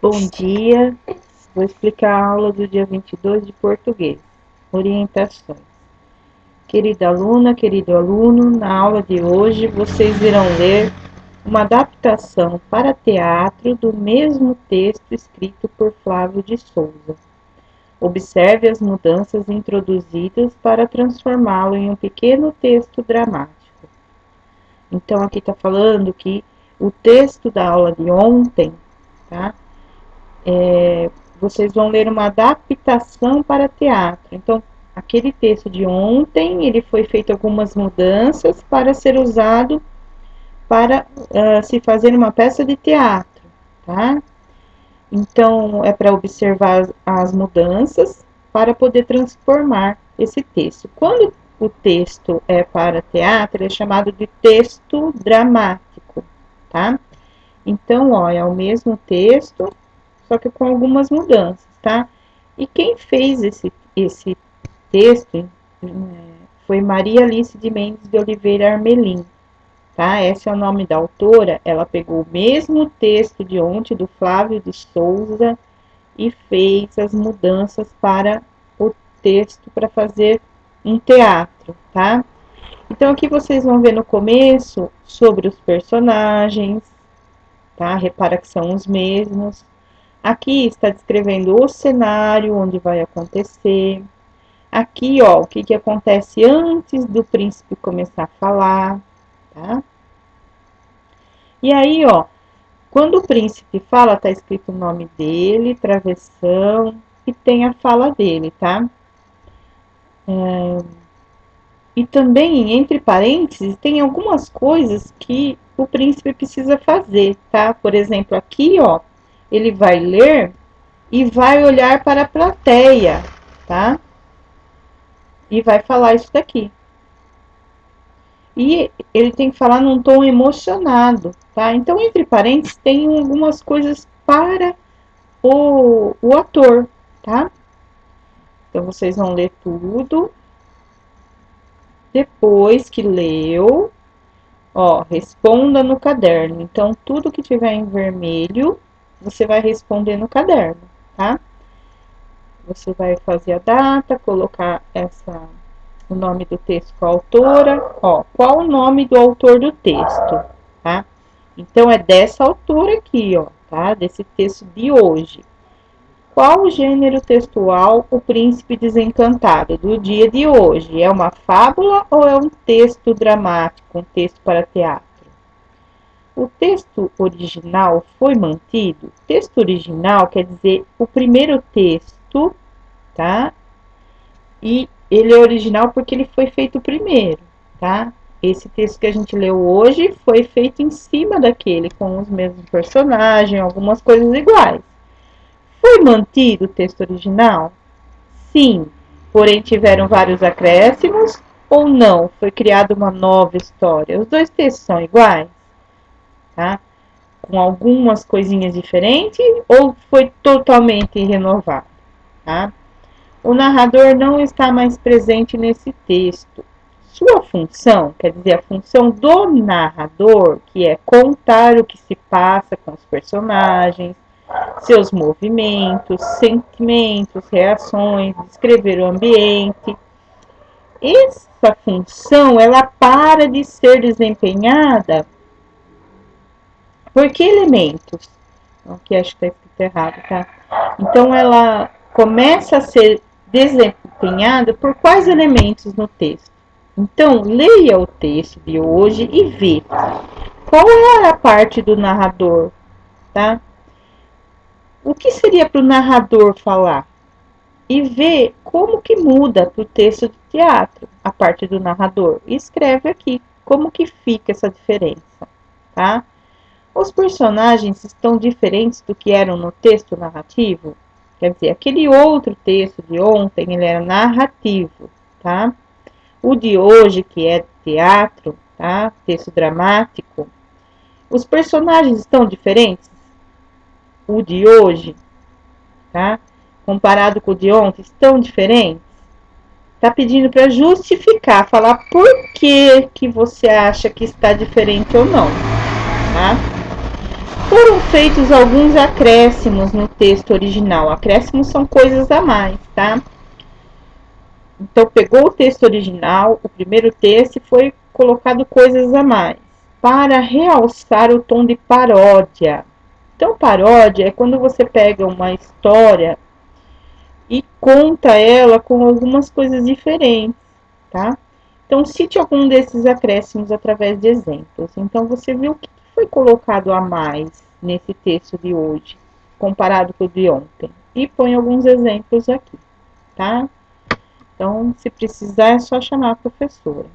Bom dia, vou explicar a aula do dia 22 de português. Orientações. Querida aluna, querido aluno, na aula de hoje vocês irão ler uma adaptação para teatro do mesmo texto escrito por Flávio de Souza. Observe as mudanças introduzidas para transformá-lo em um pequeno texto dramático. Então, aqui está falando que o texto da aula de ontem, tá? Vocês vão ler uma adaptação para teatro. Então, aquele texto de ontem, ele foi feito algumas mudanças para ser usado para se fazer uma peça de teatro, tá? Então, é para observar as mudanças para poder transformar esse texto. Quando o texto é para teatro, é chamado de texto dramático, tá? Então, ó, é o mesmo texto, só que com algumas mudanças, tá? E quem fez esse texto foi Maria Alice de Mendes de Oliveira Armelin, tá? Esse é o nome da autora. Ela pegou o mesmo texto de ontem, do Flávio de Souza, e fez as mudanças para o texto para fazer um teatro, tá? Então aqui vocês vão ver no começo sobre os personagens, tá? Repara que são os mesmos. Aqui está descrevendo o cenário onde vai acontecer. Aqui, ó, o que que acontece antes do príncipe começar a falar, tá? E aí, ó, quando o príncipe fala, tá escrito o nome dele, travessão, e tem a fala dele, tá? E também, entre parênteses, tem algumas coisas que o príncipe precisa fazer, tá? Por exemplo, aqui, ó, ele vai ler e vai olhar para a plateia, tá? E vai falar isso daqui. E ele tem que falar num tom emocionado, tá? Então, entre parênteses, tem algumas coisas para o ator, tá? Então, vocês vão ler tudo. Depois que leu, ó, responda no caderno. Então, tudo que tiver em vermelho, você vai responder no caderno, tá? Você vai fazer a data, colocar o nome do texto com a autora. Ó, qual o nome do autor do texto, tá? Então, é dessa autora aqui, ó, tá? Desse texto de hoje. Qual o gênero textual O Príncipe Desencantado do dia de hoje? É uma fábula ou é um texto dramático, um texto para teatro? O texto original foi mantido? Texto original quer dizer o primeiro texto, tá? E ele é original porque ele foi feito primeiro, tá? Esse texto que a gente leu hoje foi feito em cima daquele, com os mesmos personagens, algumas coisas iguais. Foi mantido o texto original? Sim, porém tiveram vários acréscimos ou não? Foi criada uma nova história? Os dois textos são iguais, tá? Com algumas coisinhas diferentes ou foi totalmente renovado, tá? O narrador não está mais presente nesse texto. Sua função, quer dizer, a função do narrador, que é contar o que se passa com os personagens, seus movimentos, sentimentos, reações, descrever o ambiente. Essa função, ela para de ser desempenhada por que elementos? Aqui acho que está escrito errado, tá? Então, ela começa a ser desempenhada por quais elementos no texto? Então, leia o texto de hoje e vê qual é a parte do narrador, tá? O que seria para o narrador falar? E vê como que muda para o texto de teatro, a parte do narrador. E escreve aqui como que fica essa diferença, tá? Os personagens estão diferentes do que eram no texto narrativo? Quer dizer, aquele outro texto de ontem, ele era narrativo, tá? O de hoje, que é teatro, tá? Texto dramático. Os personagens estão diferentes? O de hoje, tá? Comparado com o de ontem, estão diferentes? Tá pedindo para justificar, falar por que que você acha que está diferente ou não, tá? Foram feitos alguns acréscimos no texto original. Acréscimos são coisas a mais, tá? Então, pegou o texto original, o primeiro texto, e foi colocado coisas a mais, para realçar o tom de paródia. Então, paródia é quando você pega uma história e conta ela com algumas coisas diferentes, tá? Então, cite algum desses acréscimos através de exemplos. Então, você viu o que foi colocado a mais nesse texto de hoje, comparado com o de ontem. E põe alguns exemplos aqui, tá? Então, se precisar, é só chamar a professora.